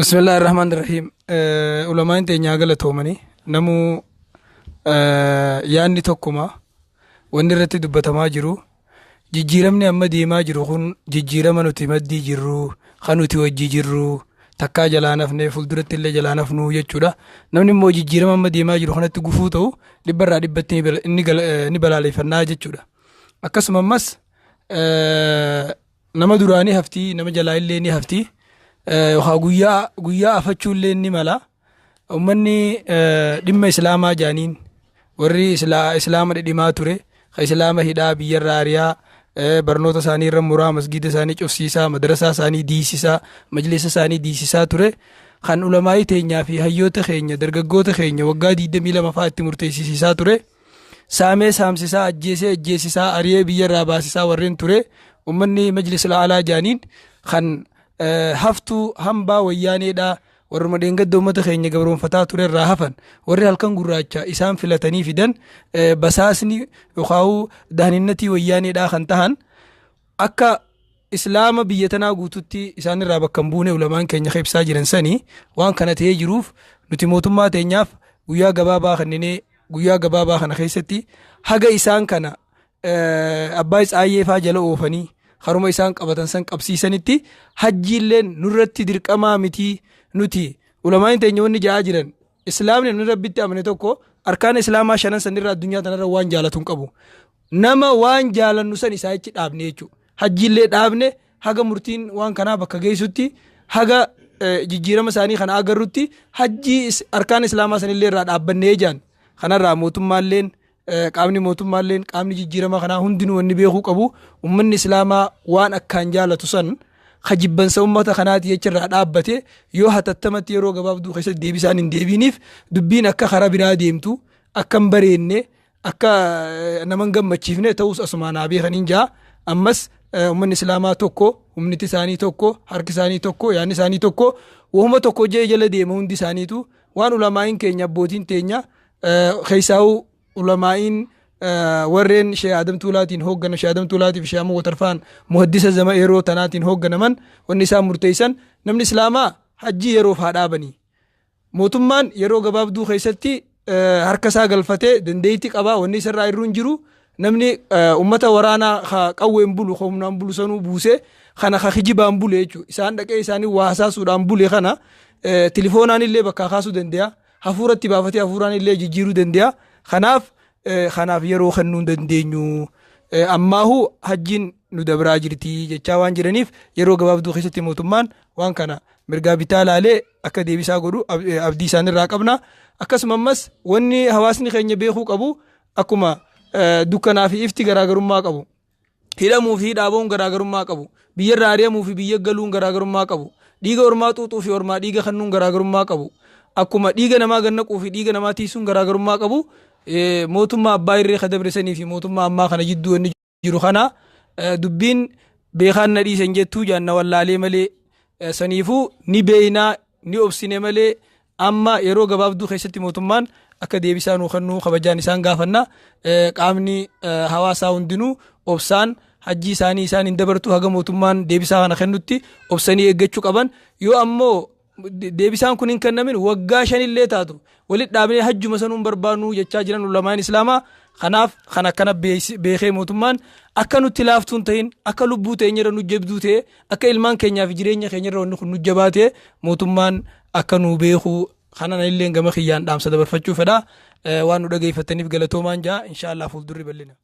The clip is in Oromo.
بسم الله الرحمن الرحيم علماء تينيا غلطومني نمو yaanni tokkuma wanni irratti dubbatamaa jiru jijjiiramni amma deemaa jiru kun jijjiirama nuti maddii jirru kan nuti wajji jirru takkaa jalaanafne fulduratti illee jalaanafnu jechuudha. Namni immoo jijjiirama amma deemaa jiru kanatti gufuu ta'u dhibbarraa dhibbatti inni balaaleffannaa jechuudha. Akkasuma ammas nama duraanii haftii nama jalaa illee ni haftii guyyaa afachuu illee ni mala. Ummanni dhimma islaamaa jaaniin warri islaama dhidhimaa ture ka islaama hidhaa biyyarraa ariyaa barnoota isaanii irra muraa masgida isaanii cufsiisaa madrasaa isaanii diisisaa majlisa isaanii diisisaa ture kan ulamaa'ii teenyaa fi hayyoota keenya dargaggoota keenya waggaa 22 fa'aa itti murteessisiisaa ture saamee saamsisaa ajjeesisaa ariyee biyyarraa baasisaa warreen ture ummanni majlisa alaa jaaniin kan haftuu hambaa wayyaaneedhaa warra madeengadda uummata keenya gabroonfataa ture irraa hafan warri halkan gurraacha isaan filatanii fidan basaasni yookaan daaninnatii wayyaaneedhaa kan tahan akka islaama biyya tanaa guututti isaan irraa bakka hin buune ulamaan keenya ibsaa jiran sanii waan kana ta'ee jiruuf nuti mootummaa teenyaaf guyyaa gabaabaa kana keessatti haga isaan kana abbaa isaayyeefaa jala oofanii haruma isaan qabatan san qabsiisanitti hajjiilleen nurratti dirqamaa mitii nuti ulamaan teenya wanni ja'aa jiran islaamni nu rabbitti amane tokko arkaan islaamaa shanan sanirraa addunyaa tanarra waan jaalatu hin qabu nama waan jaalannu san isaa ichi dhaabne jechuudha. Hajjiillee dhaabne haga murtiin waan kanaa bakka geessutti haga jijjiirama isaanii kana agarrutti hajjii arkaan islaamaa sanillee irraa dhaabbannee jaan kanarraa mootummaalleen qaamni jijjiirama kanaa hundinuu wanni beekuu qabu ummanni islaamaa waan akkaan jaalatu san khajibbansa ummata kanaati jecharraa dhaabbate yoo hatattamatti yeroo gabaabduu keessatti deebisaan hin deebiniif dubbiin akka karaa biraa deemtu akka hin bareenne akka naman gammachiifne ta'us asumaan haa beekaniin jaa ammas ummanni islaamaa tokko humniti isaanii tokko harki isaanii tokko yaanni isaanii tokko wahuma tokko jala deema hundi isaaniitu waan ulamaa'iin keenya abbootiin teenya keessaa'u ulamaa'iin warreen Sheekh Adam Tuulaatiin hooggana Sheekh Adam Tuulaatii fi Sheekh Ahmad Watarfaan muhaddisa zama yeroo tanaatiin hoogganaman wanni isaan murteessan namni islaamaa hajjii yeroof haa dhaabanii mootummaan yeroo gabaabduu keessatti harka isaa galfatee dandeettii qabaa wanni isarraa irruun jiru namni ummata waraanaa qawween bulu humnaan bulu sanuu buusee kana kijibaan bule jechuudha. Isaan dhaqee isaanii waa hasaasuudhaan bule kana telefoonaan illee bakka kaasuu danda'a hafuuratti baafatee hafuuraan illee jijjiiruu danda'a. Kanaaf yeroo kennuu dandeenyu ammaahu hajjiin nu dabraa jirti jechaa waan jiraniif yeroo gabaabduu keessatti mootummaan waan kana mirgaa bitaa laalee akka deebisaa godhu abdii isaanirraa qabna. Akkasuma ammas wanni hawaasni keenya beekuu qabu akkuma dukkanaa fi ifti garaagarummaa qabu hidhamuu fi dhaabuun garaagarummaa qabu biyyarraa ari'amuu fi biyya galuun garaagarummaa qabu dhiiga ormaa xuuxuu fi ormaa dhiiga kennuun garaagarummaa qabu akkuma dhiiga namaa gannaquu fi dhiiga namaa tiisuun garaagarummaa qabu. Mootummaa abbaa irree kadabresanii fi mootummaa ammaa kana jidduu wanni jiru kana dubbiin beekaan na dhiisan jettuu jaanna wallaalee malee saniifuu ni beeynaa ni obsine malee amma yeroo gabaabduu keessatti mootummaan akka deebisaa nuu kennuu kabajaan isaan gaafanna. Qaamni hawaasaa hundinuu obsaan hajjii isaanii isaan hin dabartu haga mootummaan deebisaa kana kennutti obsanii eeggachuu qaban yoo ammoo deebisaan kun hin kennamin waggaa 5 illee taatu walit dhaabnee hajjuma sanuun barbaannu jechaa jiran ulamaan islaamaa. Kanaaf kan akkana beekee mootummaan akka nutti laaftuun ta'in akka lubbuu teenyarra nu jabduu ta'e akka ilmaan keenyaa fi jireenya keenyarra wanni kun nu jabaate mootummaan akka nu beekuu kanan illee gama kiyyaan dhaamsa dabarfachuu fedha. Waan nu dhageeffataniif galatoomaan jaa inshaallah fuuldurri bal'ina.